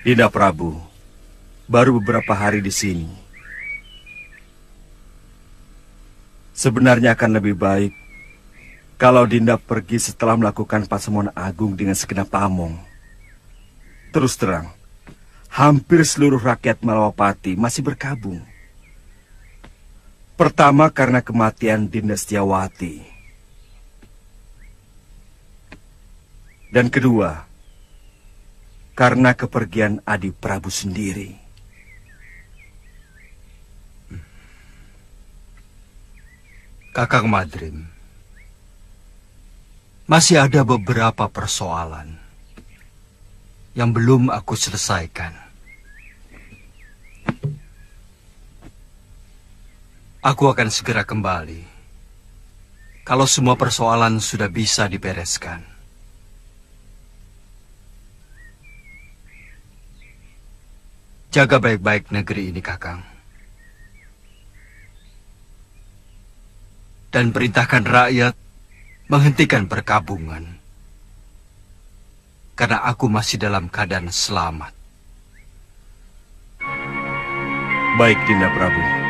Dinda Prabu, baru beberapa hari di sini. Sebenarnya akan lebih baik kalau Dinda pergi setelah melakukan pasemonan agung dengan segenap pamong. Terus terang, hampir seluruh rakyat Malawapati masih berkabung. Pertama karena kematian Dinda Setiawati. Dan kedua, karena kepergian Adi Prabu sendiri. Kakang Madrim, masih ada beberapa persoalan yang belum aku selesaikan. Aku akan segera kembali kalau semua persoalan sudah bisa dibereskan. Jaga baik-baik negeri ini, Kakang. Dan perintahkan rakyat menghentikan perkabungan. Karena aku masih dalam keadaan selamat. Baik, Dinda Prabu.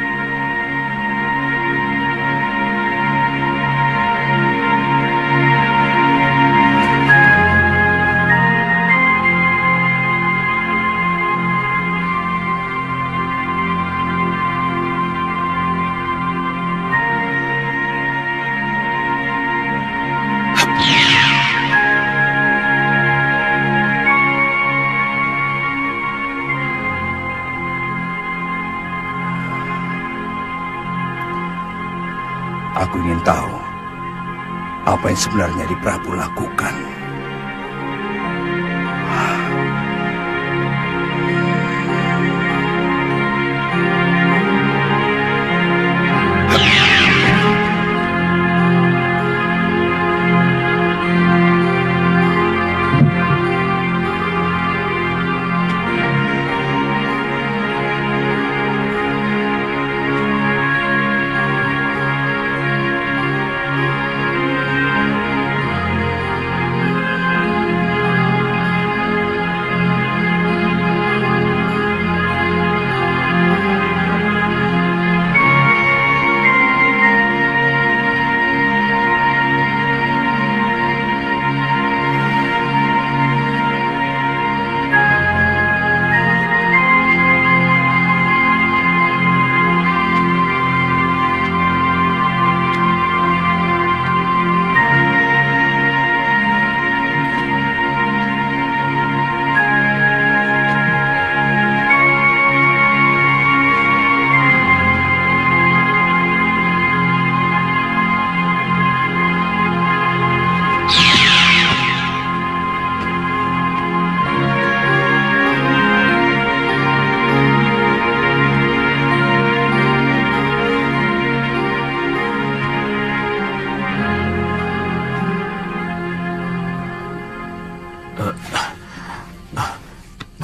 Aku ingin tahu apa yang sebenarnya Adi Prabu lakukan.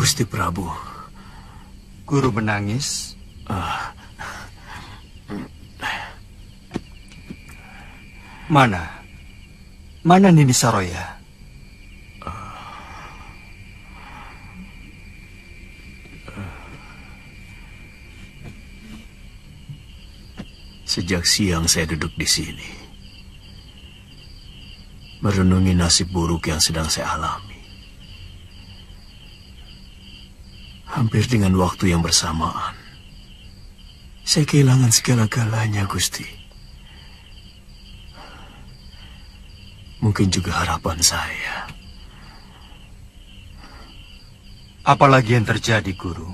Gusti Prabu. Guru menangis? Mana? Mana Nini Saroya? Sejak siang saya duduk di sini, merenungi nasib buruk yang sedang saya alami. Hampir dengan waktu yang bersamaan, saya kehilangan segala-galanya, Gusti. Mungkin juga harapan saya. Apalagi yang terjadi, Guru?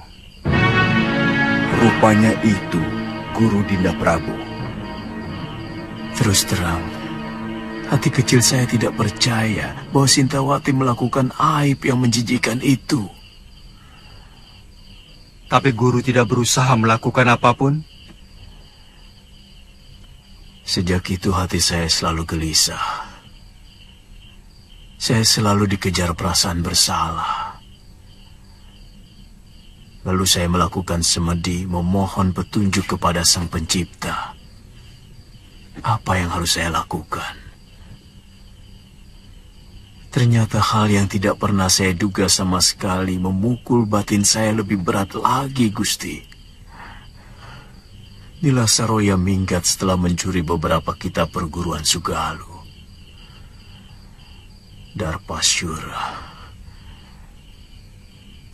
Rupanya itu Guru Dinda Prabu. Terus terang, hati kecil saya tidak percaya bahwa Sintawati melakukan aib yang menjijikkan itu. Tapi Guru tidak berusaha melakukan apapun? Sejak itu hati saya selalu gelisah. Saya selalu dikejar perasaan bersalah. Lalu saya melakukan semedi memohon petunjuk kepada Sang Pencipta. Apa yang harus saya lakukan? Ternyata hal yang tidak pernah saya duga sama sekali memukul batin saya lebih berat lagi, Gusti. Nila Saroya minggat setelah mencuri beberapa kitab perguruan Sugalu. Darpasyura,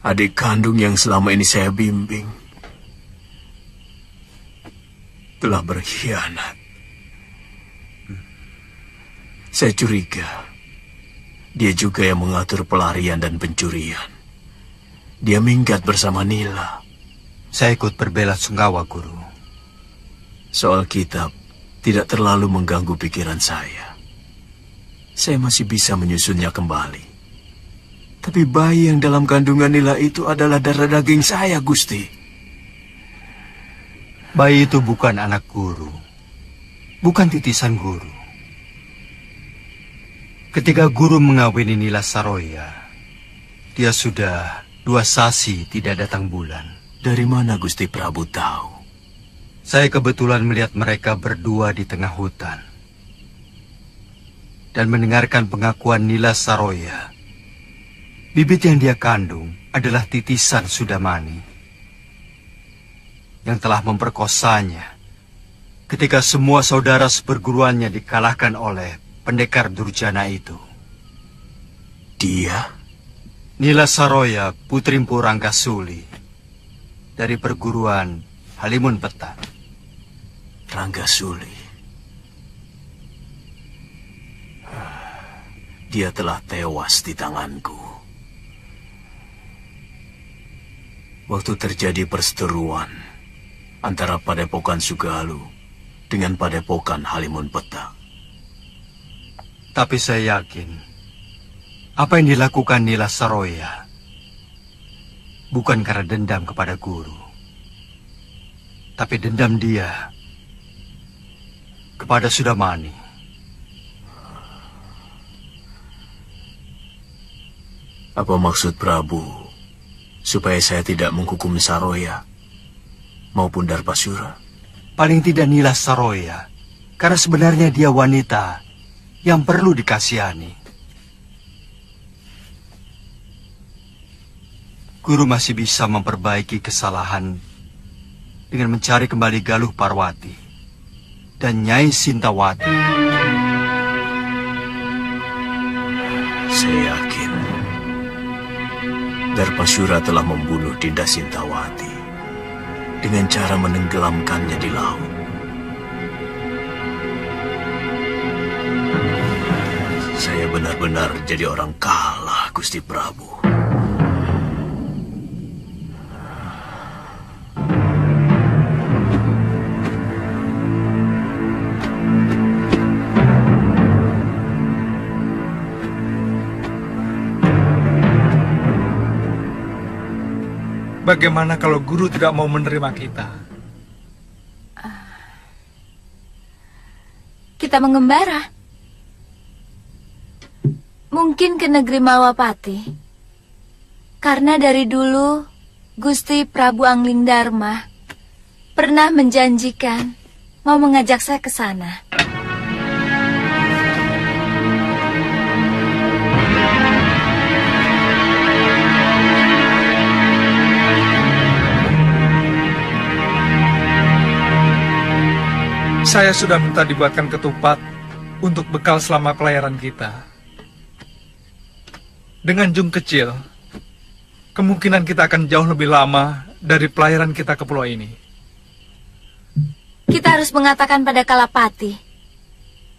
adik kandung yang selama ini saya bimbing, telah berkhianat. Saya curiga dia juga yang mengatur pelarian dan pencurian. Dia minggat bersama Nila. Saya ikut berbela-sungkawa, Guru. Soal kitab tidak terlalu mengganggu pikiran saya. Saya masih bisa menyusunnya kembali. Tapi bayi yang dalam kandungan Nila itu adalah darah daging saya, Gusti. Bayi itu bukan anak Guru. Bukan titisan Guru. Ketika Guru mengawini Nila Saroya, dia sudah 2 sasi tidak datang bulan. Dari mana Gusti Prabu tahu? Saya kebetulan melihat mereka berdua di tengah hutan. Dan mendengarkan pengakuan Nila Saroya. Bibit yang dia kandung adalah titisan Sudamani. Yang telah memperkosanya ketika semua saudara seperguruannya dikalahkan oleh pendekar durjana itu. Dia? Nila Saroya, putri Mpu Ranggasuli, dari perguruan Halimun Petak. Ranggasuli. Dia telah tewas di tanganku. Waktu terjadi perseteruan antara Padepokan Sugalu dengan Padepokan Halimun Petak. Tapi saya yakin, apa yang dilakukan Nila Saroya bukan karena dendam kepada Guru, tapi dendam dia kepada Sudamani. Apa maksud Prabu supaya saya tidak menghukum Saroya maupun Darpasyura? Paling tidak Nila Saroya, karena sebenarnya dia wanita yang perlu dikasihani. Guru masih bisa memperbaiki kesalahan dengan mencari kembali Galuh Parwati dan Nyai Sintawati. Saya yakin Darpasyura telah membunuh Dinda Sintawati dengan cara menenggelamkannya di laut. Saya benar-benar jadi orang kalah, Gusti Prabu. Bagaimana kalau Guru tidak mau menerima kita? Kita mengembara. Mungkin ke negeri Malwapati. Karena dari dulu Gusti Prabu Angling Dharma pernah menjanjikan mau mengajak saya ke sana. Saya sudah minta dibuatkan ketupat untuk bekal selama pelayaran kita. Dengan jum kecil, kemungkinan kita akan jauh lebih lama dari pelayaran kita ke pulau ini. Kita harus mengatakan pada Kalapati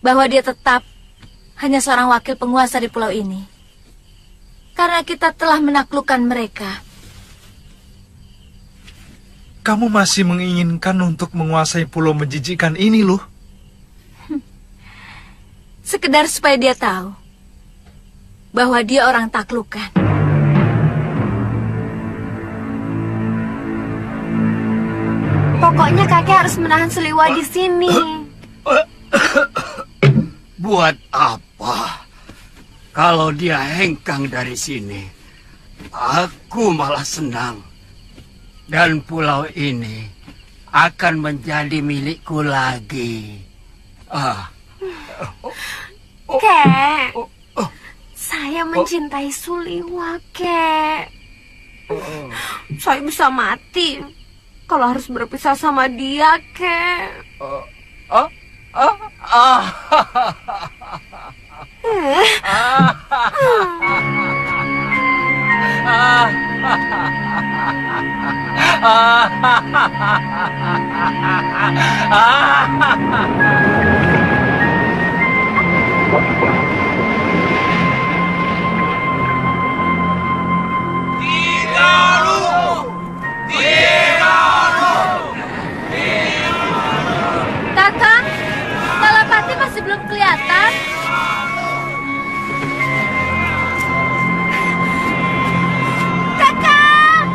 bahwa dia tetap hanya seorang wakil penguasa di pulau ini. Karena kita telah menaklukkan mereka. Kamu masih menginginkan untuk menguasai pulau menjijikkan ini, loh. Sekedar supaya dia tahu bahwa dia orang taklukan. Pokoknya kakek harus menahan Seliwa di sini. Buat apa? Kalau dia hengkang dari sini, aku malah senang. Dan pulau ini akan menjadi milikku lagi. Kek, Saya mencintai Suliwa, kek. Saya bisa mati kalau harus berpisah sama dia, kek. Kakang, Kalapati masih belum kelihatan. Kakang!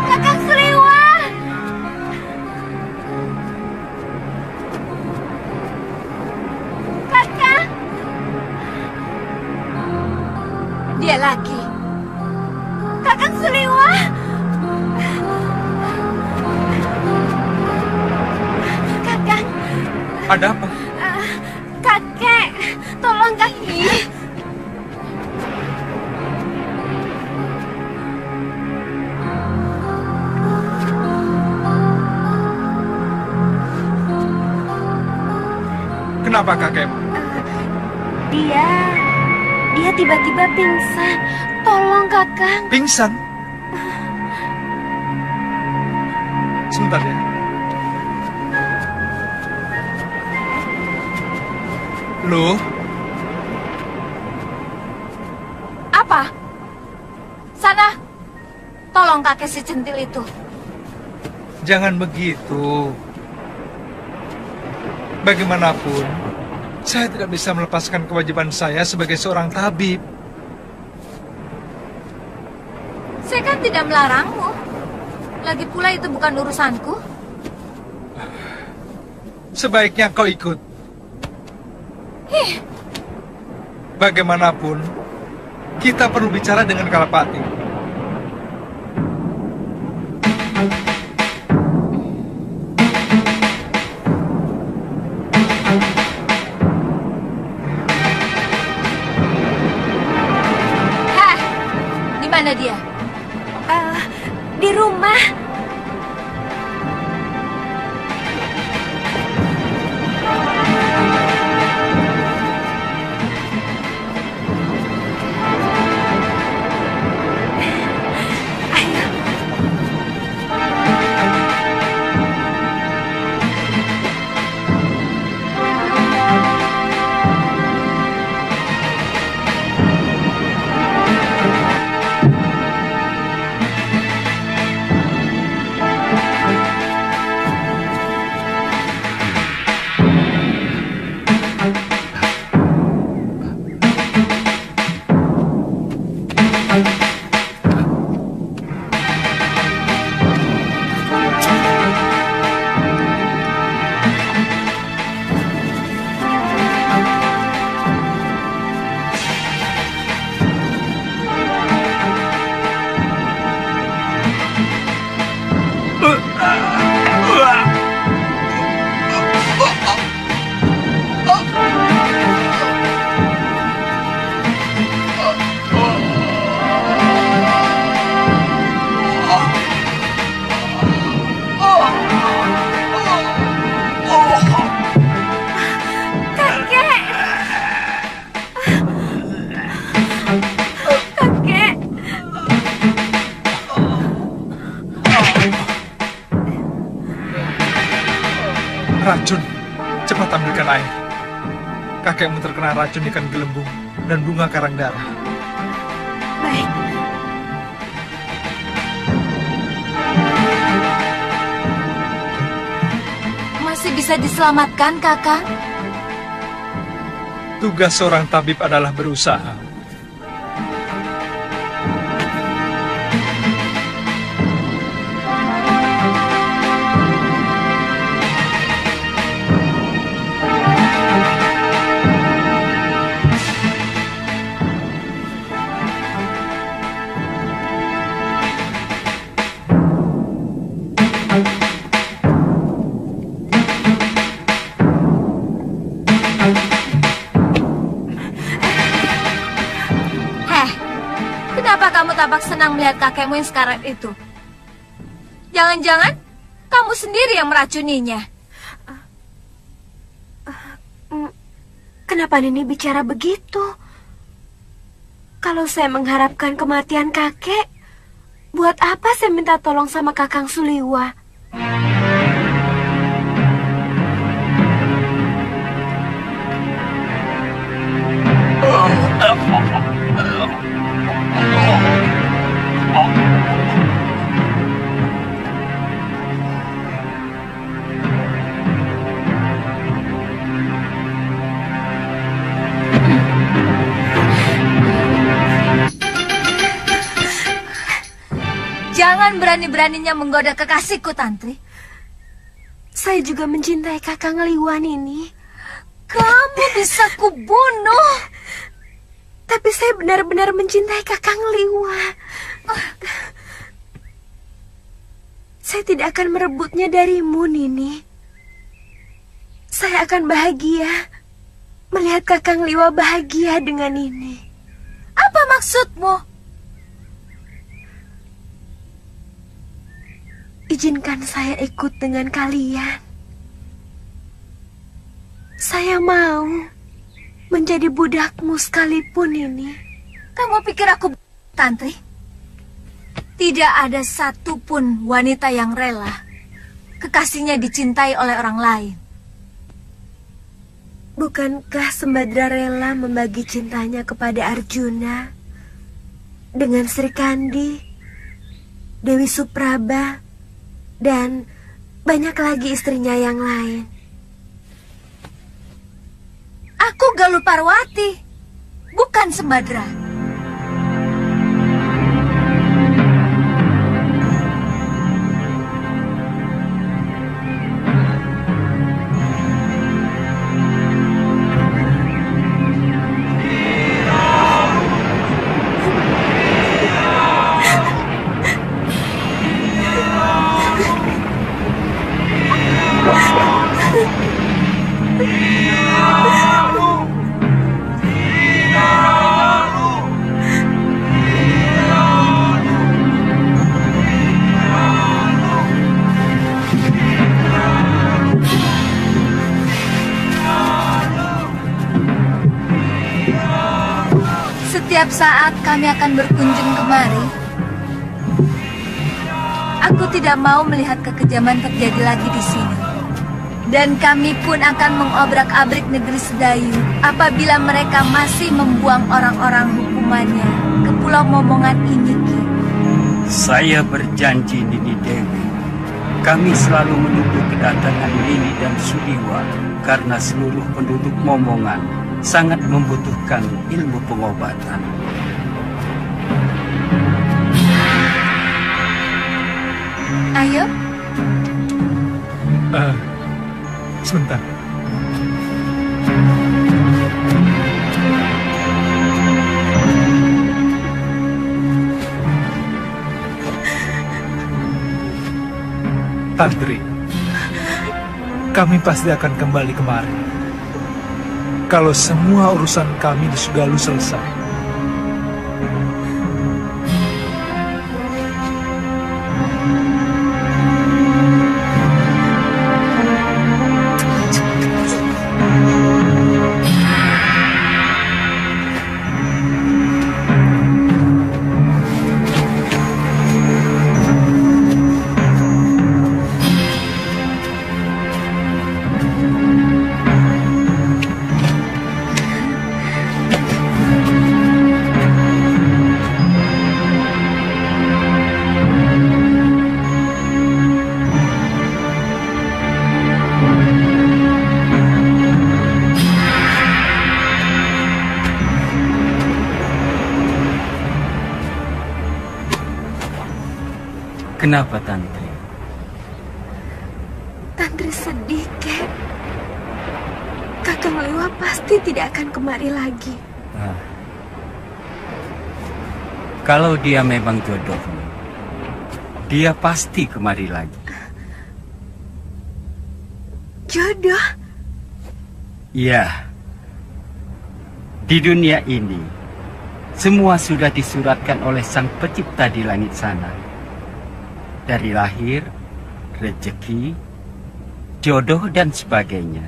Kakang Sliwa! Kakang! Dia lagi. Kakang Sliwa! Kakang, Ada apa? kakek, tolong kaki. Kenapa kakek? Dia tiba-tiba pingsan. Tolong, Kakang. Pingsan? Sebentar ya. Loh, Apa? Sana, tolong kakek si centil itu. jangan begitu. Bagaimanapun, saya tidak bisa melepaskan kewajiban saya sebagai seorang tabib. Saya kan tidak melarangmu. Lagi pula itu bukan urusanku. Sebaiknya kau ikut. Bagaimanapun, kita perlu bicara dengan Kalapati. Hah, di mana dia? Di rumah. Racun, cepat ambilkan air. Kakekmu terkena racun ikan gelembung dan bunga karang darah. Baik. Masih bisa diselamatkan, Kakang? Tugas seorang tabib adalah berusaha. Mengapa kamu tampak senang melihat kakekmu yang sekarat itu? Jangan-jangan kamu sendiri yang meracuninya. Kenapa Nini bicara begitu? Kalau saya mengharapkan kematian kakek, buat apa saya minta tolong sama Kakang Suliwa? Jangan berani-beraninya menggoda kekasihku, Tantri. Saya juga mencintai Kakang Liwa, Nini. Kamu bisa kubunuh. Tapi saya benar-benar mencintai Kakang Liwa. Saya tidak akan merebutnya darimu, Nini. Saya akan bahagia melihat Kakang Liwa bahagia dengan Nini. Apa maksudmu? Izinkan saya ikut dengan kalian. Saya mau menjadi budakmu sekalipun ini. Kamu pikir aku Tantri? Tidak ada satupun wanita yang rela kekasihnya dicintai oleh orang lain. Bukankah Sembadra rela membagi cintanya kepada Arjuna dengan Sri Kandi, Dewi Supraba, dan banyak lagi istrinya yang lain? Aku Galuh Parwati, bukan Sembadra. Setiap saat kami akan berkunjung kemari, aku tidak mau melihat kekejaman terjadi lagi di sini. Dan kami pun akan mengobrak-abrik negeri Sedayu apabila mereka masih membuang orang-orang hukumannya ke Pulau Momongan ini, Ki. Saya berjanji, Nini Dewi, kami selalu menunggu kedatangan Nini dan Suliwa karena seluruh penduduk Momongan sangat membutuhkan ilmu pengobatan. Ayo. Sebentar. Tantri, kami pasti akan kembali kemari kalau semua urusan kami di Sugalu selesai. Kenapa, Tantri? Tantri sedih, Kek. Kakang Liwa pasti tidak akan kemari lagi. Kalau dia memang jodohmu, dia pasti kemari lagi. Jodoh? Ya, di dunia ini Semua sudah disuratkan oleh Sang Pencipta di langit sana. Dari lahir, rezeki, jodoh, dan sebagainya.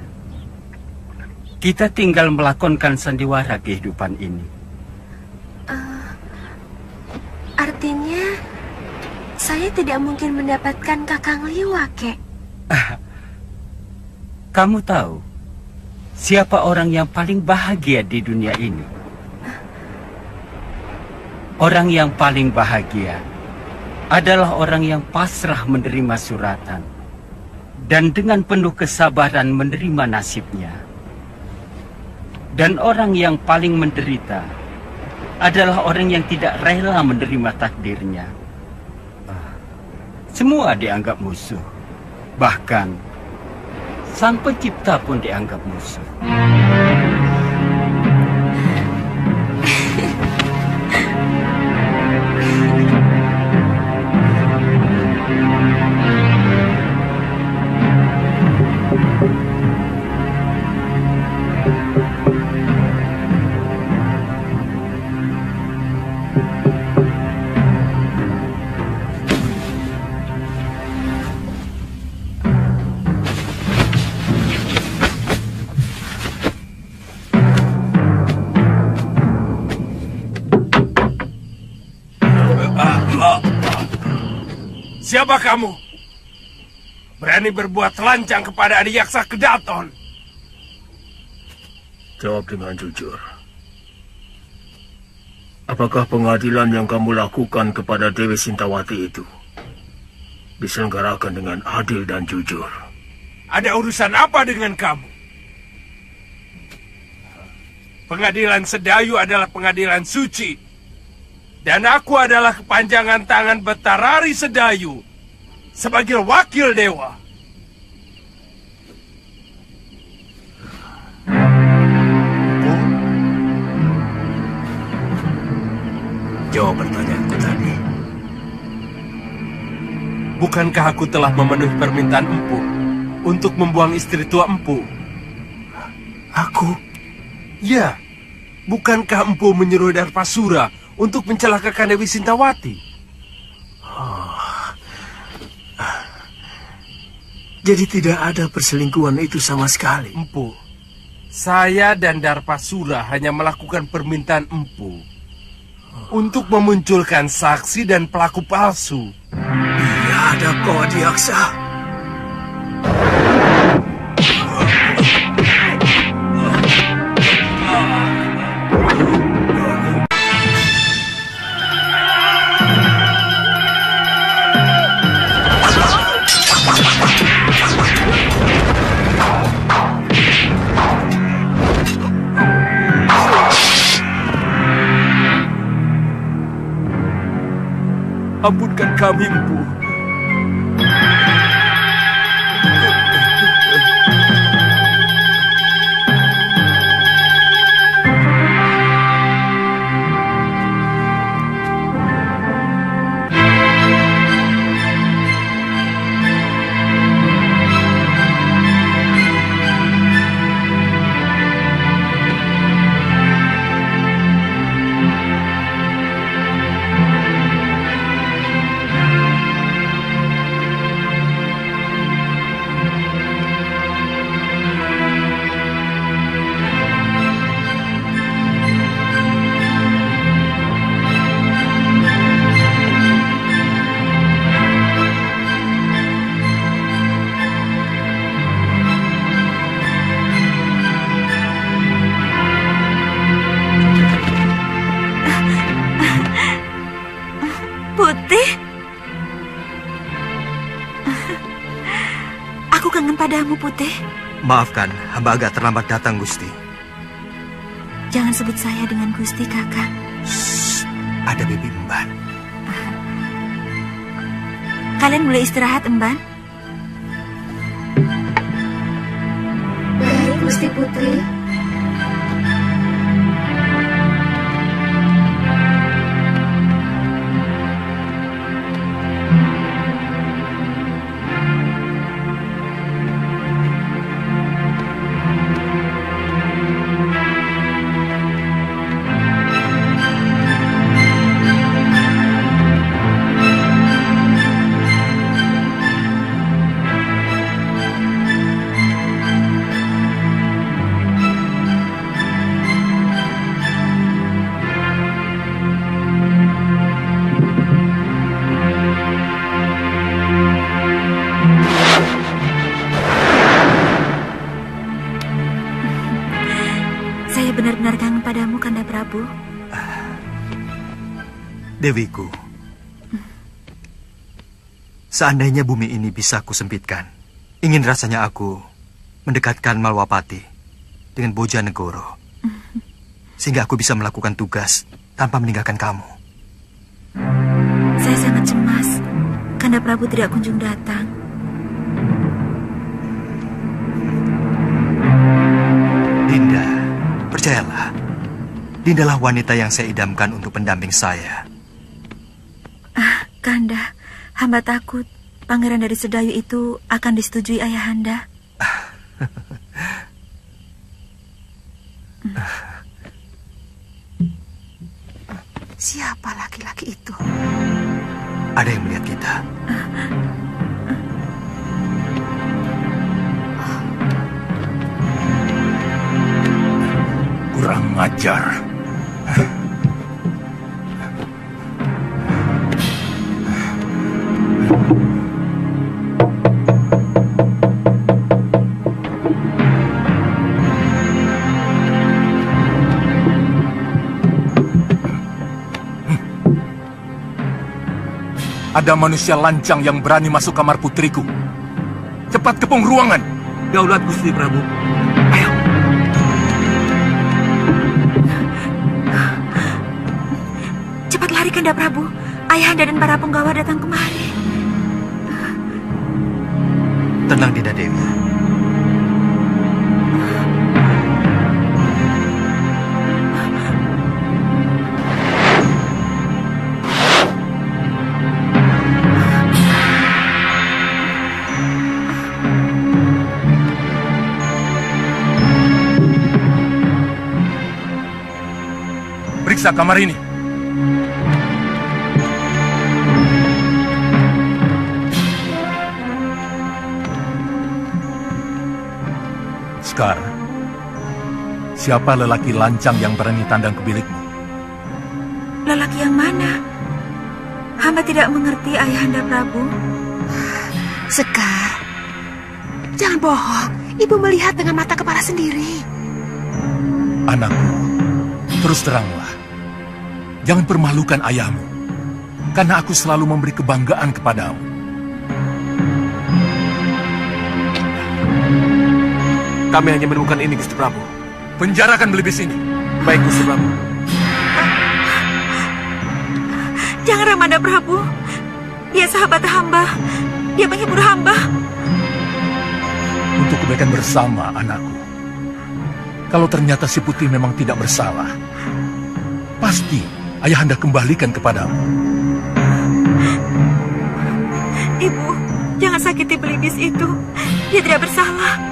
Kita tinggal melakonkan sandiwara kehidupan ini. Artinya, saya tidak mungkin mendapatkan Kakang Liwa, Kek. Kamu tahu siapa orang yang paling bahagia di dunia ini? Orang yang paling bahagia adalah orang yang pasrah menerima suratan dan dengan penuh kesabaran menerima nasibnya. Dan orang yang paling menderita adalah orang yang tidak rela menerima takdirnya. Semua dianggap musuh. Bahkan Sang Pencipta pun dianggap musuh. Siapa kamu? Berani berbuat telanjang kepada Adiyaksa Kedaton? Jawab dengan jujur. Apakah pengadilan yang kamu lakukan kepada Dewi Sintawati itu diselenggarakan dengan adil dan jujur? Ada urusan apa dengan kamu? Pengadilan Sedayu adalah pengadilan suci. Dan aku adalah kepanjangan tangan Betarari Sedayu sebagai wakil dewa. Jawab pertanyaanku tadi. Bukankah aku telah memenuhi permintaan Empu untuk membuang istri tua Empu? Aku? Ya, bukankah Empu menyuruh Darpasura untuk mencelakakan Dewi Sintawati? Jadi tidak ada perselingkuhan itu sama sekali. Empu, saya dan Darpasura hanya melakukan permintaan Empu untuk memunculkan saksi dan pelaku palsu. Biadab kau Adiyaksa. Ampunkan kami, Empu. Putih? Aku kangen padamu, Putih. Maafkan, hamba agak terlambat datang, Gusti. Jangan sebut saya dengan Gusti, Kakak. Ada Bibi Emban. Kalian boleh istirahat, Emban. Baik, Gusti Putri. Dewiku, seandainya bumi ini bisa kusempitkan, ingin rasanya aku mendekatkan Malwapati dengan Bojanegoro, sehingga aku bisa melakukan tugas tanpa meninggalkan kamu. Saya sangat cemas. Kanda Prabu tidak kunjung datang. Dinda, percayalah. Dindalah wanita yang saya idamkan untuk pendamping saya. Kanda, hamba takut pangeran dari Sedayu itu akan disetujui ayahanda. Siapa laki-laki itu? Ada yang melihat kita. Kurang ajar. Ada manusia lancang yang berani masuk kamar putriku. Cepat kepung ruangan. Daulat Gusti Prabu. Cepat lari, Kanda Prabu. Ayahanda dan para penggawa datang kemari. Tenang, Dinda Dewi. Periksa kamar ini. Sekar, siapa lelaki lancang yang berani tandang ke bilikmu? Lelaki yang mana? Hamba tidak mengerti, Ayahanda Prabu. Sekar, jangan bohong. Ibu melihat dengan mata kepala sendiri. Anakku, terus teranglah. Jangan permalukan ayahmu, karena aku selalu memberi kebanggaan kepadamu. Kami hanya menemukan ini, Gusti Prabu. Penjarakan belibis ini. Baik, Gusti Prabu. Jangan, Ramanda Prabu. Dia sahabat hamba. Dia menghibur hamba. Untuk kebaikan bersama, anakku. Kalau ternyata si Putih memang tidak bersalah, pasti ayahanda kembalikan kepadamu. Ibu, jangan sakiti belibis itu. Dia tidak bersalah.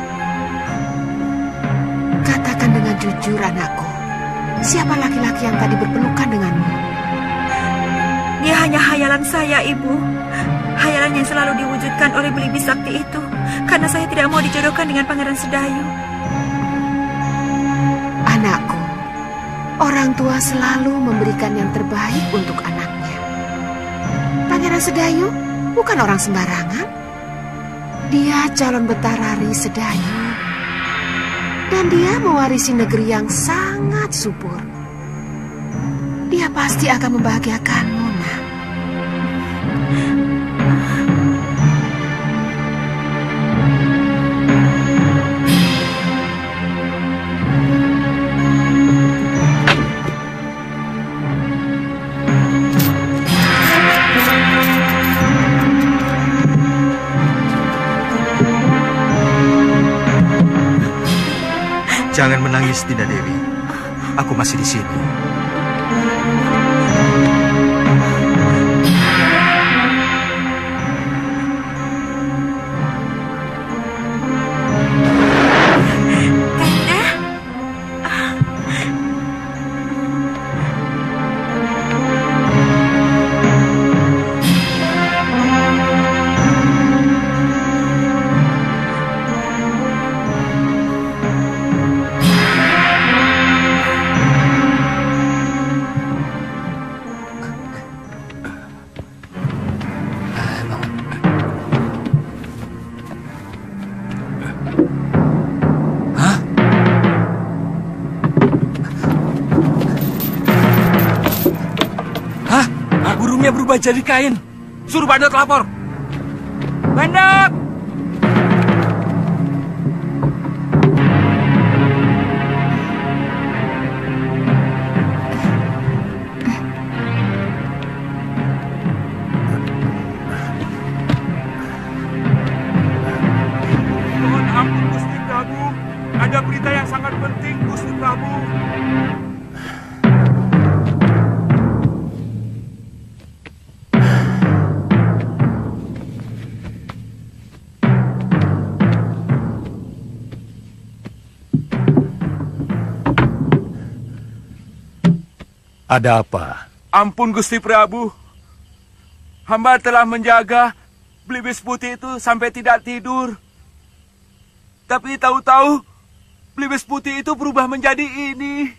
Katakan dengan jujur, anakku. Siapa laki-laki yang tadi berpelukan denganmu? Dia hanya hayalan saya, Ibu. Hayalan yang selalu diwujudkan oleh belibis sakti itu. Karena saya tidak mau dijodohkan dengan Pangeran Sedayu. Anakku, orang tua selalu memberikan yang terbaik untuk anaknya. Pangeran Sedayu bukan orang sembarangan. Dia calon Betarari Sedayu. Dan dia mewarisi negeri yang sangat subur. Dia pasti akan membahagiakanmu, nak. Jangan menangis, Dinda Dewi. Aku masih di sini. Burungnya berubah jadi kain. Suruh Bandot lapor. Bandot! Mohon ampun Gusti Prabu. Ada berita yang sangat penting Gusti Prabu. Ada apa? Ampun Gusti Prabu. Hamba telah menjaga Belibis Putih itu sampai tidak tidur. Tapi tahu-tahu Belibis Putih itu berubah menjadi ini.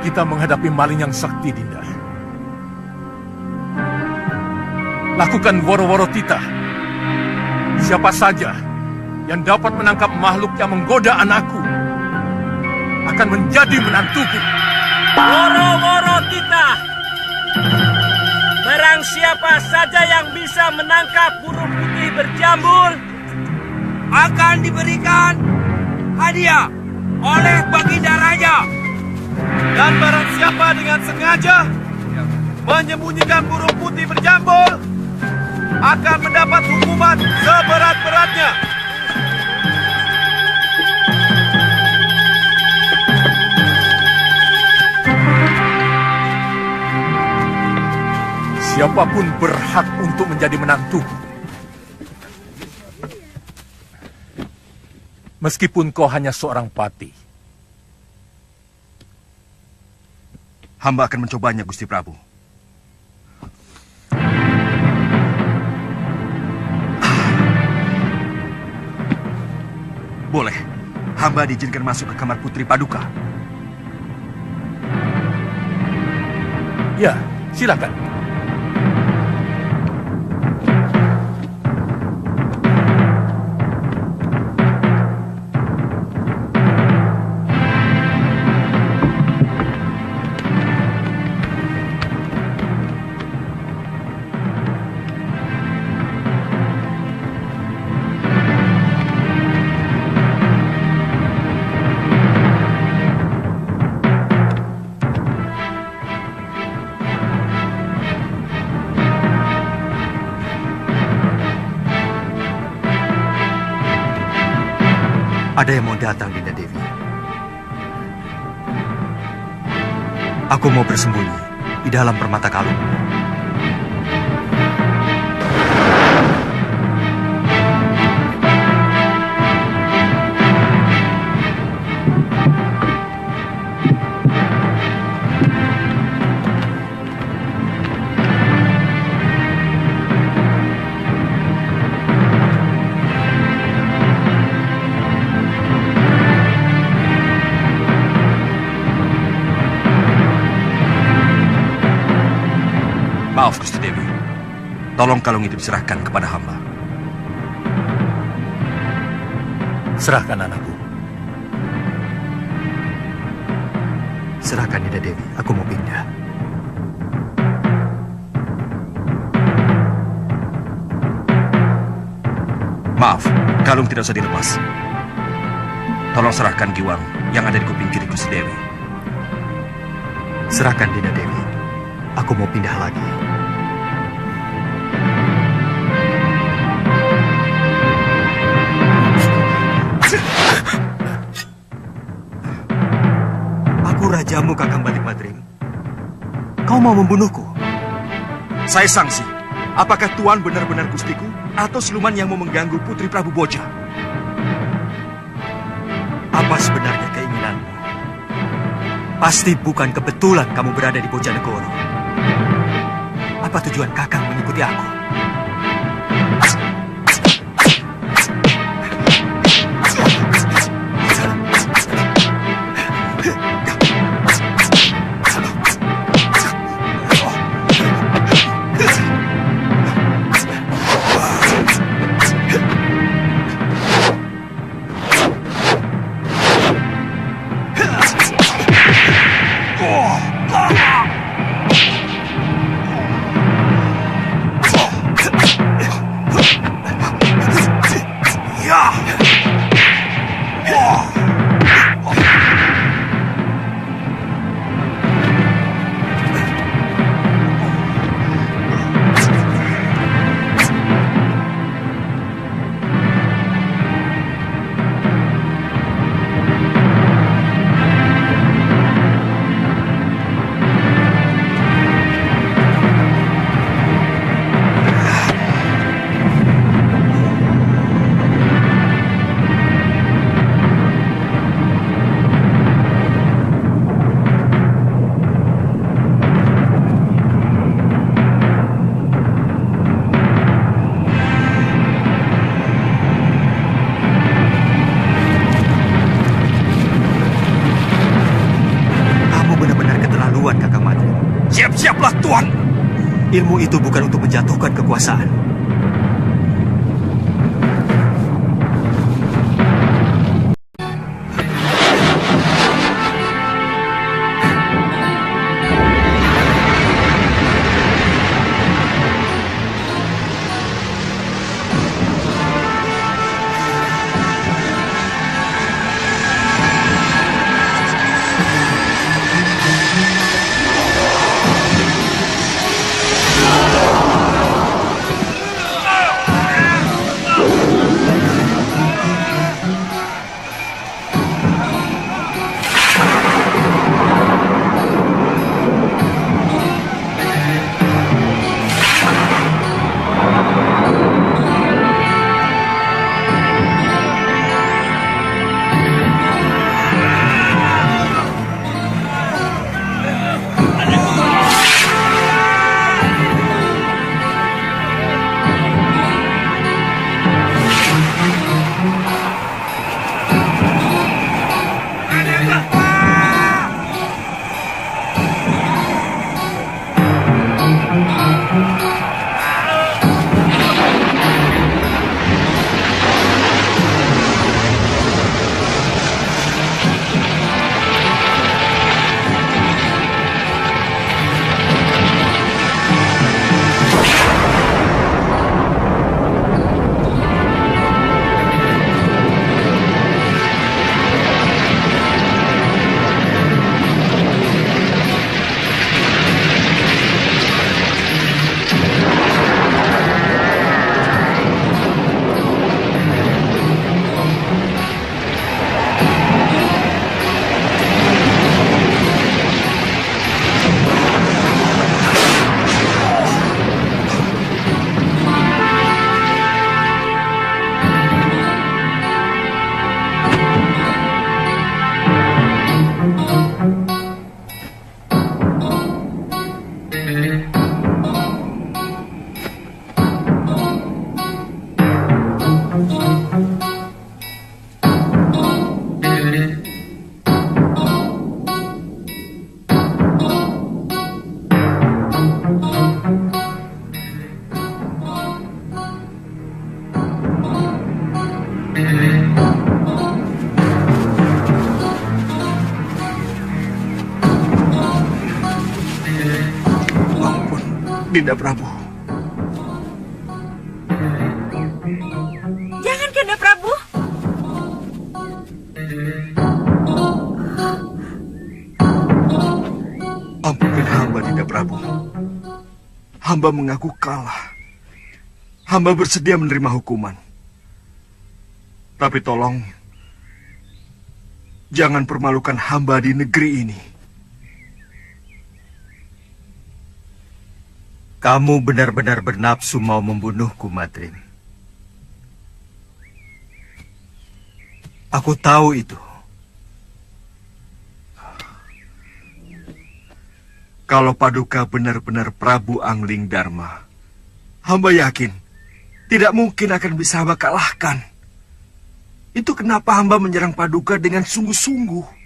Kita menghadapi maling yang sakti, Dinda. Lakukan woro-woro titah. Siapa saja yang dapat menangkap makhluk yang menggoda anakku akan menjadi menantuku. Woro-woro titah. Barang siapa saja yang bisa menangkap burung putih berjambul akan diberikan hadiah oleh Baginda Raja. Dan barang siapa dengan sengaja menyembunyikan burung putih berjambul akan mendapat hukuman seberat-beratnya. Siapapun berhak untuk menjadi menantuku. Meskipun kau hanya seorang patih. Hamba akan mencobanya, Gusti Prabu. Boleh. Hamba diizinkan masuk ke kamar Putri Paduka. Ya, silakan. Ada yang mau datang, Dinda Dewi. Aku mau bersembunyi di dalam permata kalung. Maaf, Gusti Dewi. Tolong kalung itu diserahkan kepada hamba. Serahkan anakku. Serahkan, Dinda Dewi. Aku mau pindah. Maaf, kalung tidak usah dilepas. Tolong serahkan giwang yang ada di kuping kiri Gusti Dewi. Serahkan, Dinda Dewi. Aku mau pindah lagi. Aku rajamu, Kakang Balik Madrim. Kau mau membunuhku? Saya sangsi. Apakah Tuan benar-benar gustiku atau siluman yang mau mengganggu Putri Prabu Boja? Apa sebenarnya keinginanmu? Pasti bukan kebetulan kamu berada di Bojanegoro. Apa tujuan Kakang mengikuti aku? Siaplah, Tuan. Ilmu itu bukan untuk menjatuhkan kekuasaan. Dinda Prabu. Jangan, Kanda Prabu. Ampunkan hamba, Dinda Prabu. Hamba mengaku kalah. Hamba bersedia menerima hukuman. Tapi tolong, jangan permalukan hamba di negeri ini. Kamu benar-benar bernafsu mau membunuhku, Madrim. Aku tahu itu. Kalau Paduka benar-benar Prabu Angling Dharma, hamba yakin tidak mungkin akan bisa hamba kalahkan. Itu kenapa hamba menyerang Paduka dengan sungguh-sungguh.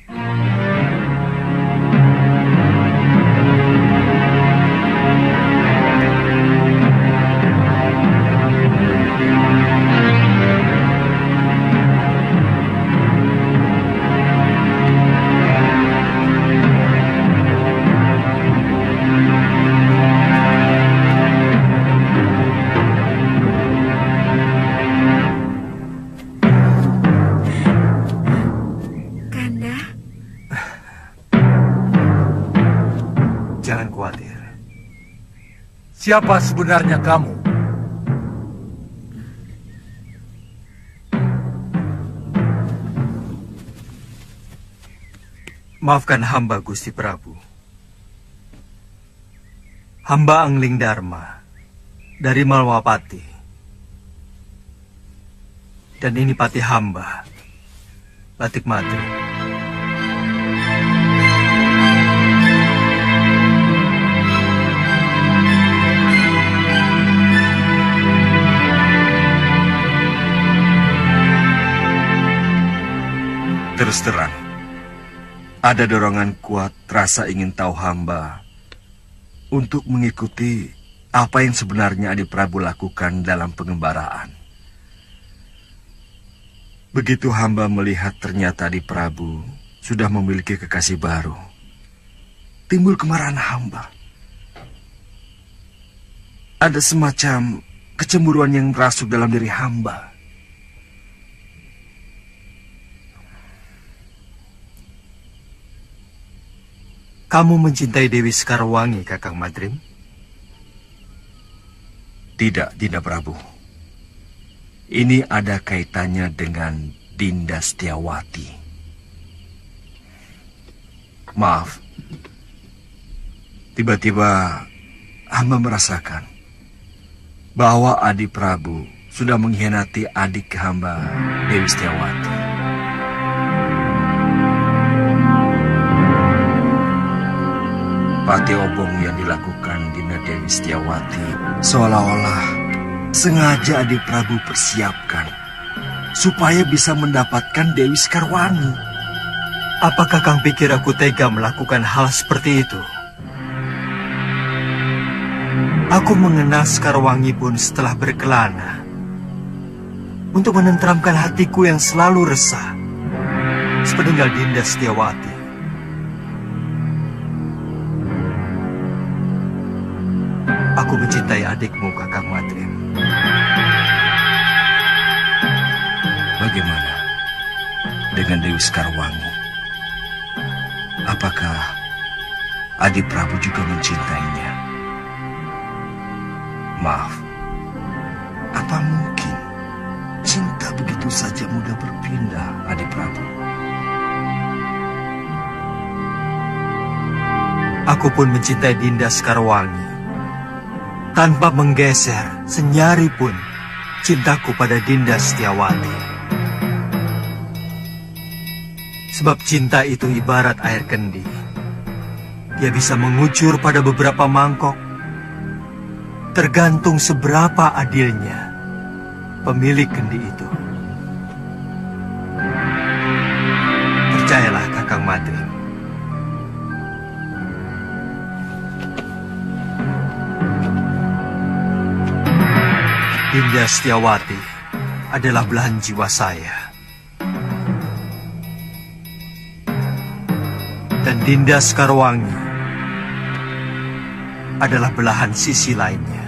Jangan khawatir. Siapa sebenarnya kamu? Maafkan hamba, Gusti Prabu. Hamba Angling Dharma dari Malwapati. Dan ini pati hamba, Batik Madrim. Terus terang, ada dorongan kuat rasa ingin tahu hamba untuk mengikuti apa yang sebenarnya Adi Prabu lakukan dalam pengembaraan. Begitu hamba melihat ternyata Adi Prabu sudah memiliki kekasih baru, timbul kemarahan hamba. Ada semacam kecemburuan yang merasuk dalam diri hamba. Kamu mencintai Dewi Sekarwangi, Kakang Madrim? Tidak, Dinda Prabu. Ini ada kaitannya dengan Dinda Setiawati. Maaf. Tiba-tiba hamba merasakan bahwa Adi Prabu sudah mengkhianati adik hamba, Dewi Setiawati. Pati obong yang dilakukan Dinda Dewi Setiawati seolah-olah sengaja Adi Prabu persiapkan supaya bisa mendapatkan Dewi Sekarwangi. Apakah Kang pikir aku tega melakukan hal seperti itu? Aku mengenal Sekarwangi pun setelah berkelana untuk menenteramkan hatiku yang selalu resah sepeninggal Dinda Setiawati. Aku mencintai adikmu, Kakang Madrim. Bagaimana dengan Dewi Sekarwangi? Apakah Adi Prabu juga mencintainya? Maaf, apa mungkin cinta begitu saja mudah berpindah, Adi Prabu? Aku pun mencintai Dinda Sekarwangi. Tanpa menggeser senyari pun cintaku pada Dinda Setiawati. Sebab cinta itu ibarat air kendi. Dia bisa mengucur pada beberapa mangkok. Tergantung seberapa adilnya pemilik kendi itu. Percayalah, Kakang Madrim. Dinda Setiawati adalah belahan jiwa saya. Dan Dinda Sekarwangi adalah belahan sisi lainnya.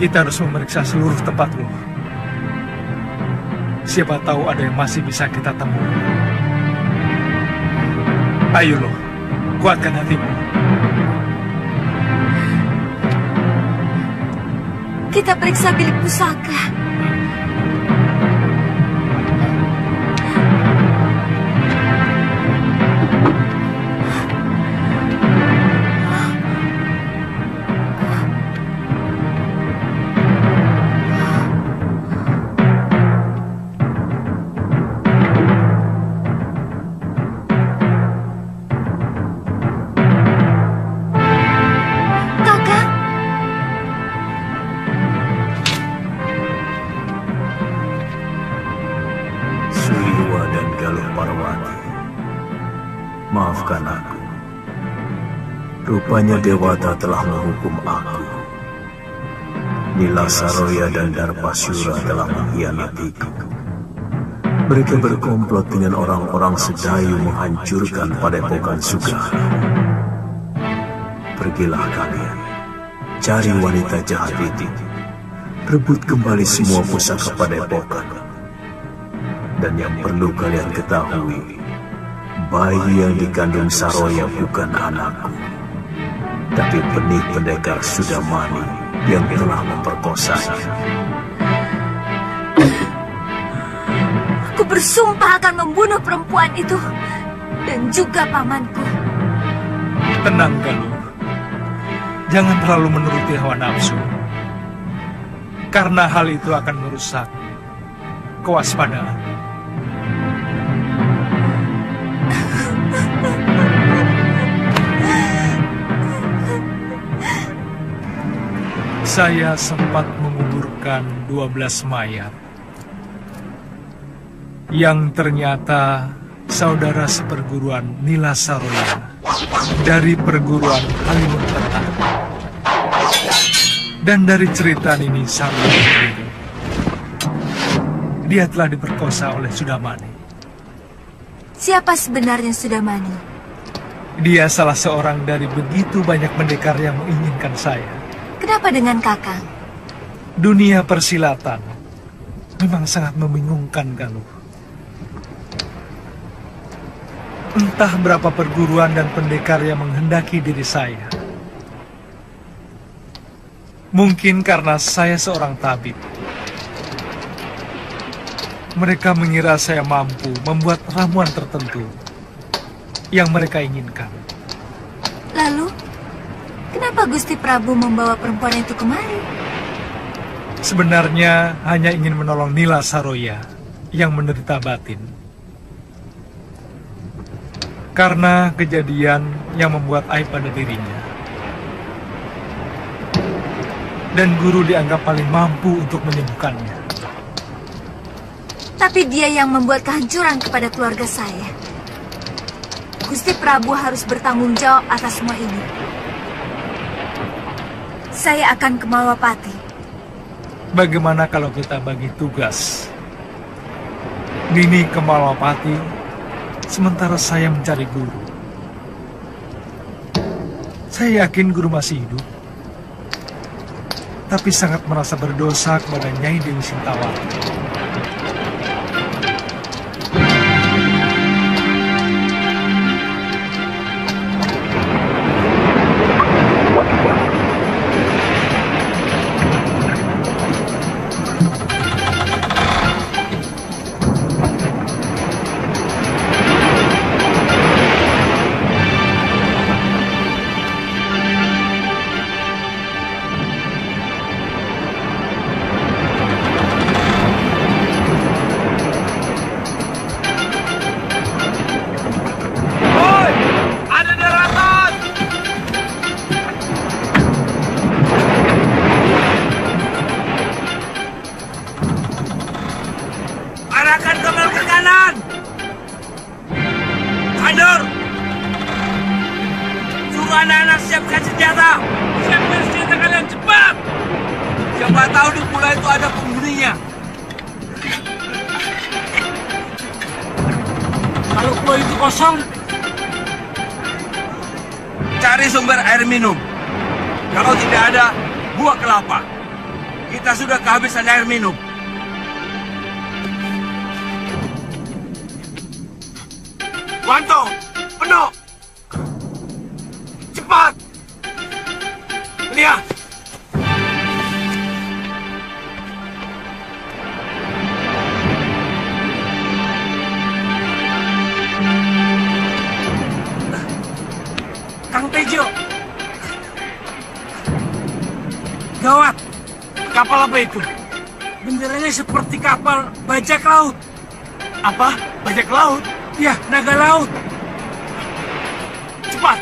Kita harus memeriksa seluruh tempat loh. Siapa tahu ada yang masih bisa kita temui. Ayo loh, kuatkan hatimu. Kita periksa bilik pusaka. Maafkan aku. Rupanya Dewata telah menghukum aku. Nila Saroya dan Darpasyura telah mengkhianatiku. Mereka berkomplot dengan orang-orang Sedayu menghancurkan Padepokan Sugara. Pergilah kalian, cari wanita jahat itu. Rebut kembali semua pusaka Padepokan. Dan yang perlu kalian ketahui, bayi yang dikandung Saroya bukan anakku, tapi benih pendekar Sudamani yang telah memperkosanya. Aku bersumpah akan membunuh perempuan itu dan juga pamanku. Tenang, Galuh. Jangan terlalu menuruti hawa nafsu, karena hal itu akan merusak kewaspadaan. Saya sempat menguburkan 12 mayat yang ternyata saudara seperguruan Nila Saroya dari perguruan Halimun Petang. Dan dari cerita Nini Saroya sendiri, dia telah diperkosa oleh Sudamani. Siapa sebenarnya Sudamani? Dia salah seorang dari begitu banyak pendekar yang menginginkan saya. Kenapa dengan Kakang? Dunia persilatan memang sangat membingungkan, Galuh. Entah berapa perguruan dan pendekar yang menghendaki diri saya. Mungkin karena saya seorang tabib. Mereka mengira saya mampu membuat ramuan tertentu yang mereka inginkan. Lalu, kenapa Gusti Prabu membawa perempuan itu kemari? Sebenarnya hanya ingin menolong Nila Saroya yang menderita batin. Karena kejadian yang membuat aib pada dirinya. Dan guru dianggap paling mampu untuk menyembuhkannya. Tapi dia yang membuat kehancuran kepada keluarga saya. Gusti Prabu harus bertanggung jawab atas semua ini. Saya akan ke Malwapati. Bagaimana kalau kita bagi tugas? Nini ke Malwapati, sementara saya mencari guru. Saya yakin guru masih hidup, tapi sangat merasa berdosa kepada Nyai Dewi Sintawati. anak-anak siapkan senjata. Siapkan senjata kalian cepat. Siapa tahu di pulau itu ada penghuninya. Kalau pulau itu kosong, cari sumber air minum. Kalau tidak ada, buah kelapa. Kita sudah kehabisan air minum. Wanto, penuh. Cepat. Lihat. Kang Tejo. Gawat. Kapal apa itu? Benderanya seperti kapal bajak laut. Apa? Bajak laut? Ya, naga laut. Cepat.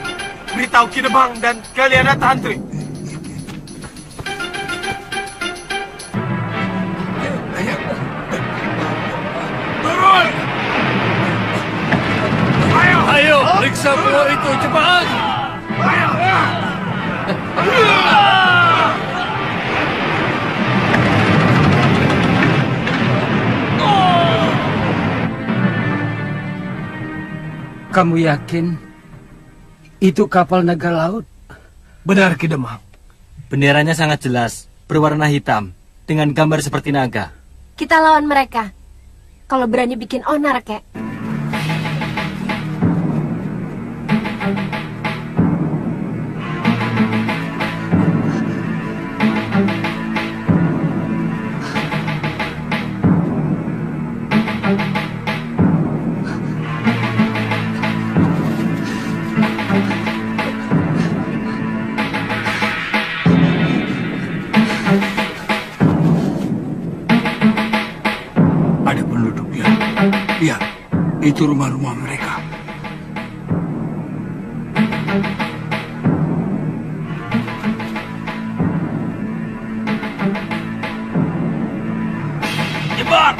Beritahu Kidemang dan Kalianata Antri. Turun! Ayo, periksa buah itu cepat. Kamu yakin itu kapal naga laut? Benar, Kidemang. Benderanya sangat jelas, berwarna hitam, dengan gambar seperti naga. Kita lawan mereka. Kalau berani bikin onar, kek. Ada penduduknya. Ya, itu rumah-rumah mereka. Cepat.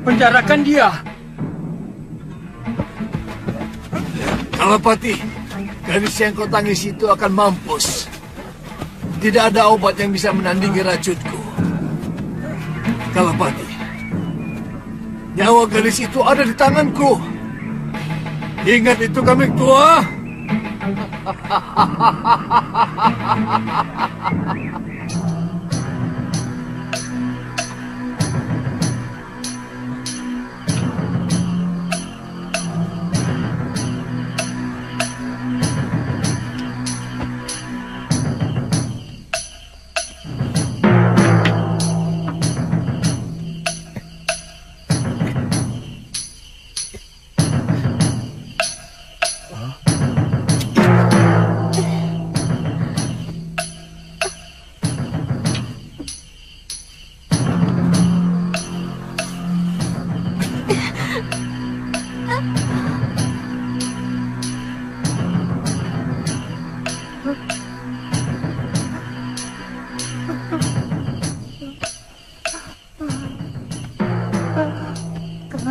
Penjarakan dia. Kalapati, gadis yang kau tangis itu akan mampus. Tidak ada obat yang bisa menandingi racunku. Kalapati, nyawa gadis itu ada di tanganku. Ingat itu, kami tua.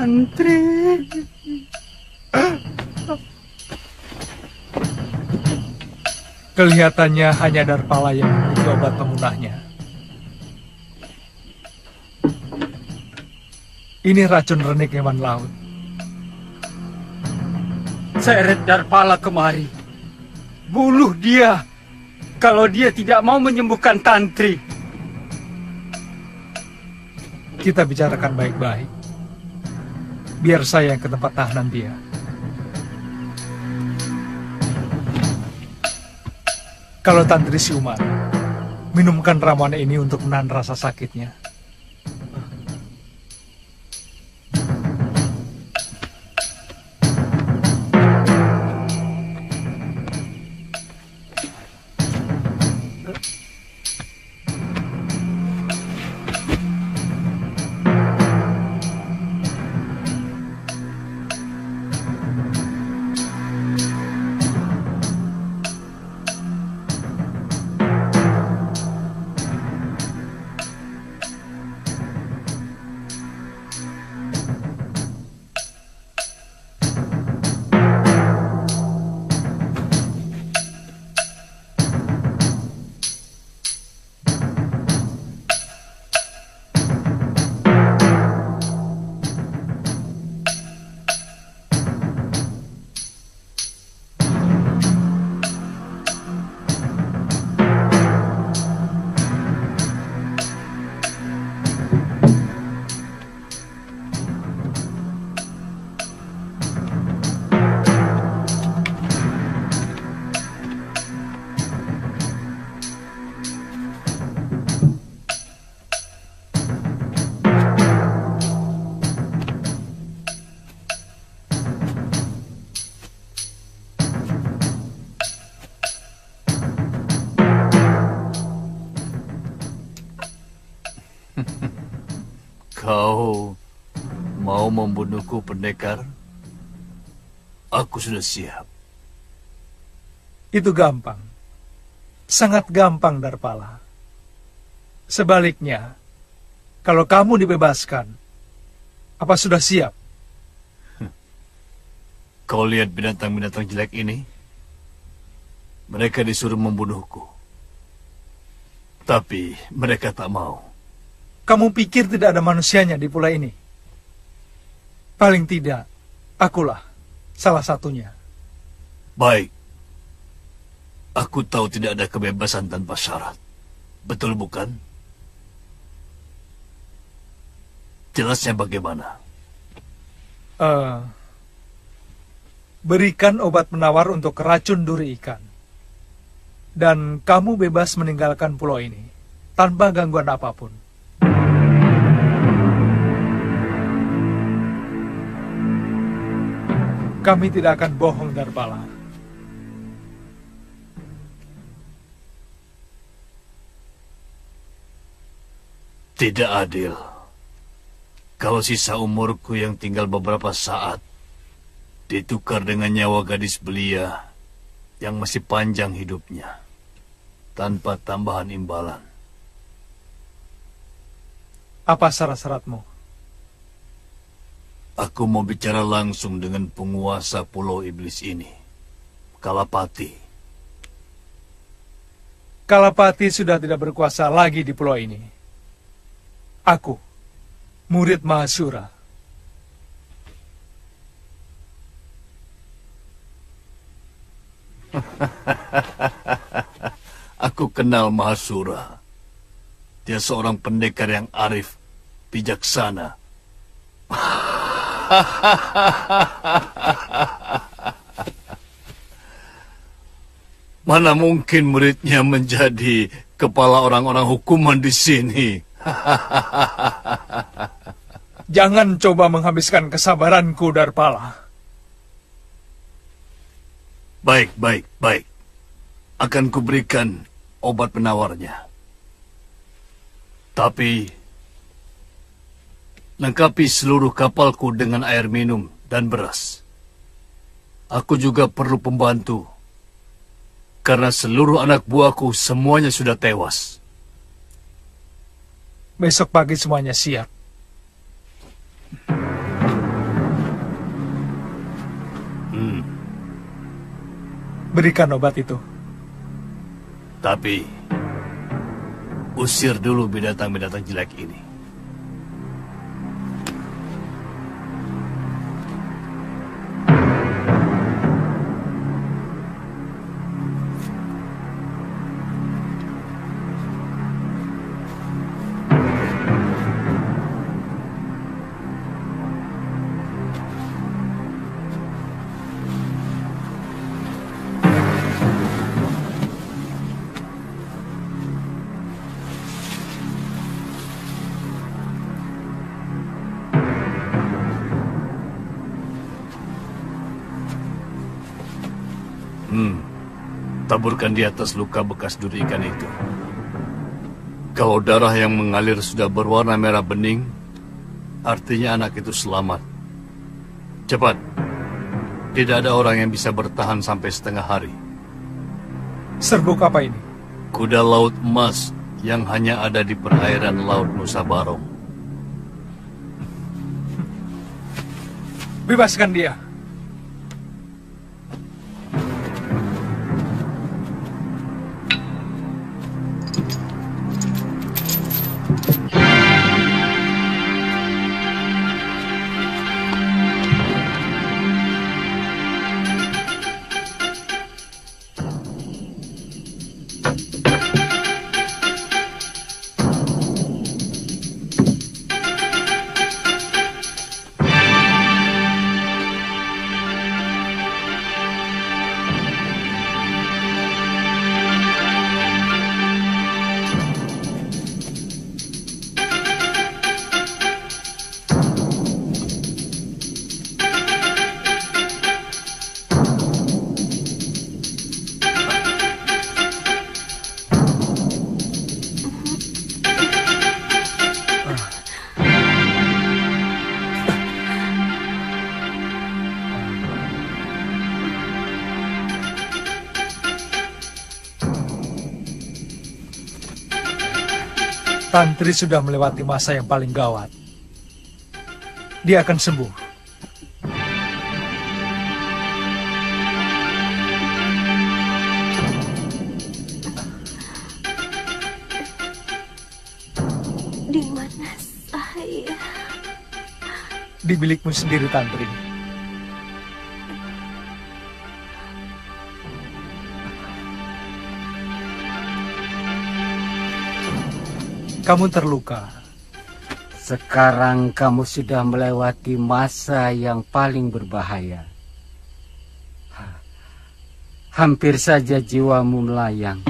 Tantri. Kelihatannya hanya Darpala yang memiliki obat pemunahnya. Ini racun renik hewan laut. Seret Darpala kemari. Bunuh dia. Kalau dia tidak mau menyembuhkan Tantri. Kita bicarakan baik-baik. Biar saya yang ke tempat tahanan dia. Kalau Tantri siuman, minumkan ramuan ini untuk menahan rasa sakitnya. Kau mau membunuhku, pendekar? Aku sudah siap. Itu gampang. Sangat gampang, Darpala. Sebaliknya, kalau kamu dibebaskan, apa sudah siap? Kau lihat binatang-binatang jelek ini? Mereka disuruh membunuhku. Tapi mereka tak mau. Kamu pikir tidak ada manusianya di pulau ini? Paling tidak, akulah salah satunya. Baik. Aku tahu tidak ada kebebasan tanpa syarat. Betul bukan? Jelasnya bagaimana? Berikan obat penawar untuk racun duri ikan. Dan kamu bebas meninggalkan pulau ini tanpa gangguan apapun. Kami tidak akan bohong, Darpala. Tidak adil. Kalau sisa umurku yang tinggal beberapa saat ditukar dengan nyawa gadis belia yang masih panjang hidupnya. tanpa tambahan imbalan. Apa syarat-syaratmu? Aku mau bicara langsung dengan penguasa Pulau Iblis ini, Kalapati. Kalapati sudah tidak berkuasa lagi di pulau ini. Aku, murid Mahasura. Aku kenal Mahasura. Dia seorang pendekar yang arif, bijaksana. Mana mungkin muridnya menjadi kepala orang-orang hukuman di sini? Jangan coba menghabiskan kesabaranku, Darpala. Baik. Akan kuberikan obat penawarnya. Tapi, lengkapi seluruh kapalku dengan air minum dan beras. Aku juga perlu pembantu, karena seluruh anak buahku semuanya sudah tewas. Besok pagi semuanya siap. Berikan obat itu. Tapi, usir dulu binatang-binatang jelek ini. Taburkan di atas luka bekas duri ikan itu. Kalau darah yang mengalir sudah berwarna merah bening, artinya anak itu selamat. Cepat. Tidak ada orang yang bisa bertahan sampai setengah hari. Serbuk apa ini? Kuda laut emas yang hanya ada di perairan Laut Nusa Barong. Bebaskan dia. Tantri sudah melewati masa yang paling gawat. Dia akan sembuh. Di mana saya? Di bilikmu sendiri, Tantri. Kamu terluka. Sekarang kamu sudah melewati masa yang paling berbahaya. Hampir saja jiwamu melayang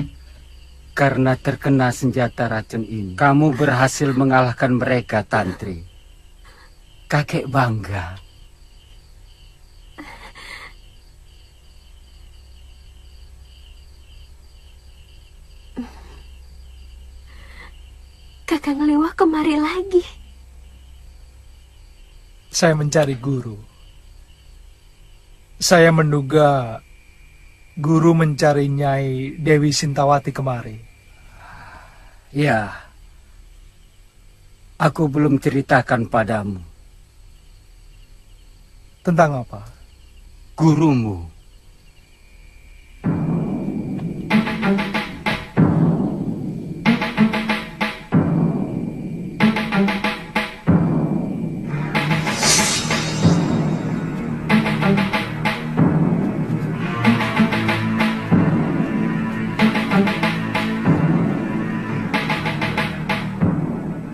karena terkena senjata racun ini. Kamu berhasil mengalahkan mereka, Tantri. Kakek bangga. Kakang Liwah kemari lagi. Saya mencari guru. Saya menduga Guru mencari Nyai Dewi Sintawati kemari. Ya, aku belum ceritakan padamu. Tentang apa? Gurumu.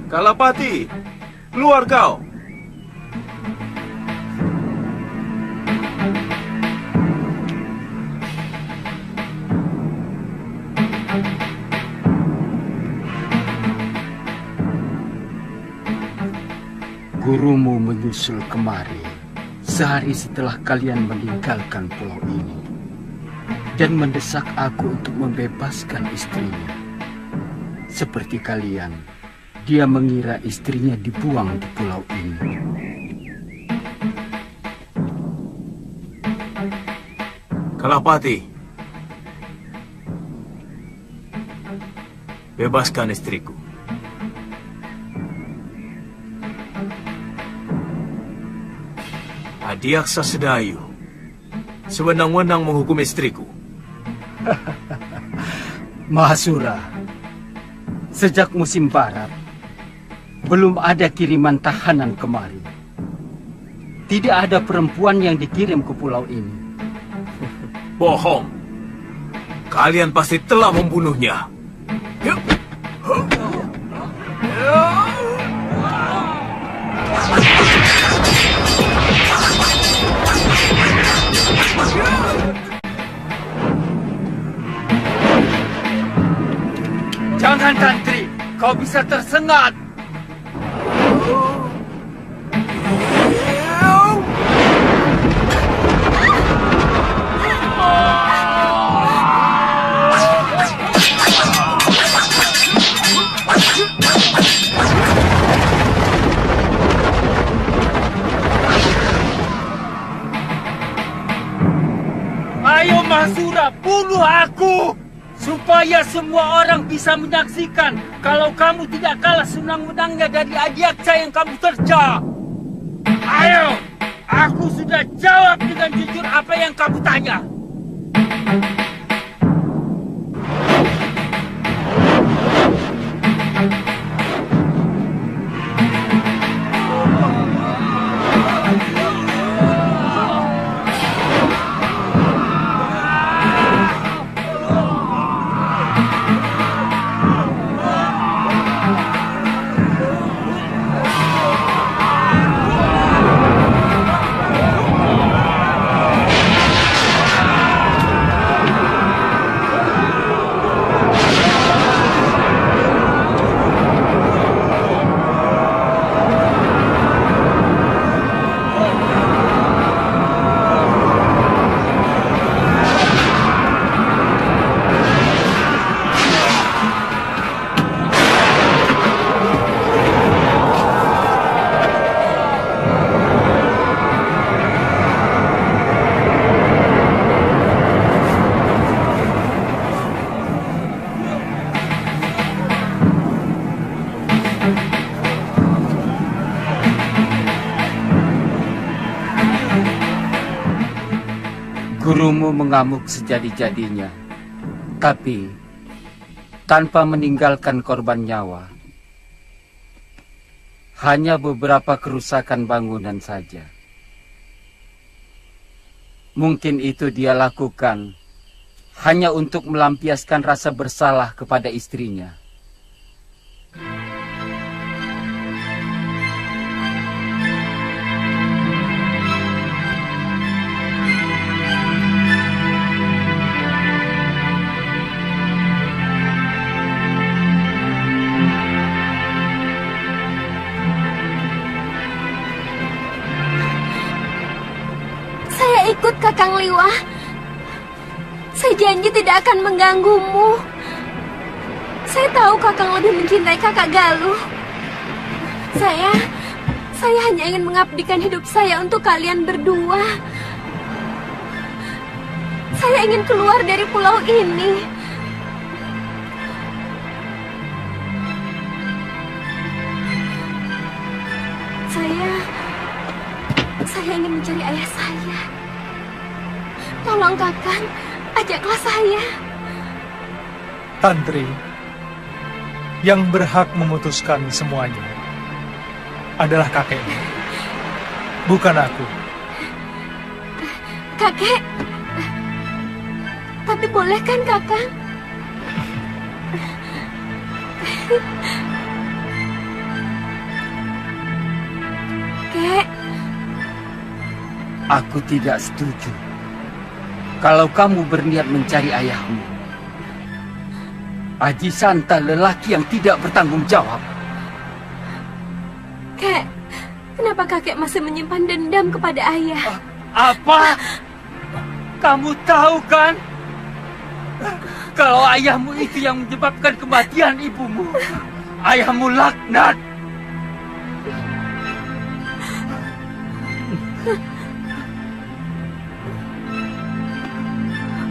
Kalapati, keluar kau. Gurumu menyusul kemari sehari setelah kalian meninggalkan pulau ini dan mendesak aku untuk membebaskan istrinya. Seperti kalian, dia mengira istrinya dibuang di pulau ini. Kalapati, bebaskan istriku. Adiaksa Sedayu sewenang-wenang menghukum istriku. Mahasura, sejak musim barat, belum ada kiriman tahanan kemari. Tidak ada perempuan yang dikirim ke pulau ini. Bohong. Kalian pasti telah membunuhnya. Jangan, Tantri, kau bisa tersengat. Ayo Mahasura, bunuh aku! Supaya semua orang bisa menyaksikan kalau kamu tidak kalah senang-senangnya dari Adiaksa yang kamu terja. Ayo, aku sudah jawab dengan jujur apa yang kamu tanya. Gurumu mengamuk sejadi-jadinya, tapi tanpa meninggalkan korban nyawa. Hanya beberapa kerusakan bangunan saja. Mungkin itu dia lakukan hanya untuk melampiaskan rasa bersalah kepada istrinya. Ikut Kakang Liwah. Saya janji tidak akan mengganggumu. Saya tahu Kakang lebih mencintai Kakak Galuh. Saya hanya ingin mengabdikan hidup saya untuk kalian berdua. Saya ingin keluar dari pulau ini. Saya ingin mencari ayah saya. Tolong Kakang, ajaklah saya. Tantri, yang berhak memutuskan semuanya adalah kakeknya, bukan aku. Kakek, tapi boleh kan Kakang? Kek, Aku tidak setuju. Kalau kamu berniat mencari ayahmu, Aji Santa lelaki yang tidak bertanggung jawab. Kek, kenapa kakek masih menyimpan dendam kepada ayah? Apa? Kamu tahu kan? Kalau ayahmu itu yang menyebabkan kematian ibumu. Ayahmu laknat.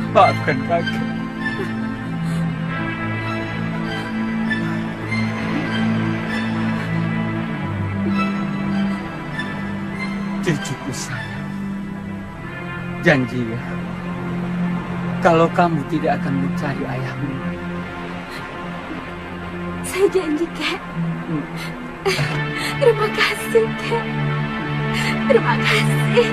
Maafkan kakek. Cucuku sayang, janji ya, kalau kamu tidak akan mencari ayahmu. Saya janji, Kek. Terima kasih, Kek. Terima kasih.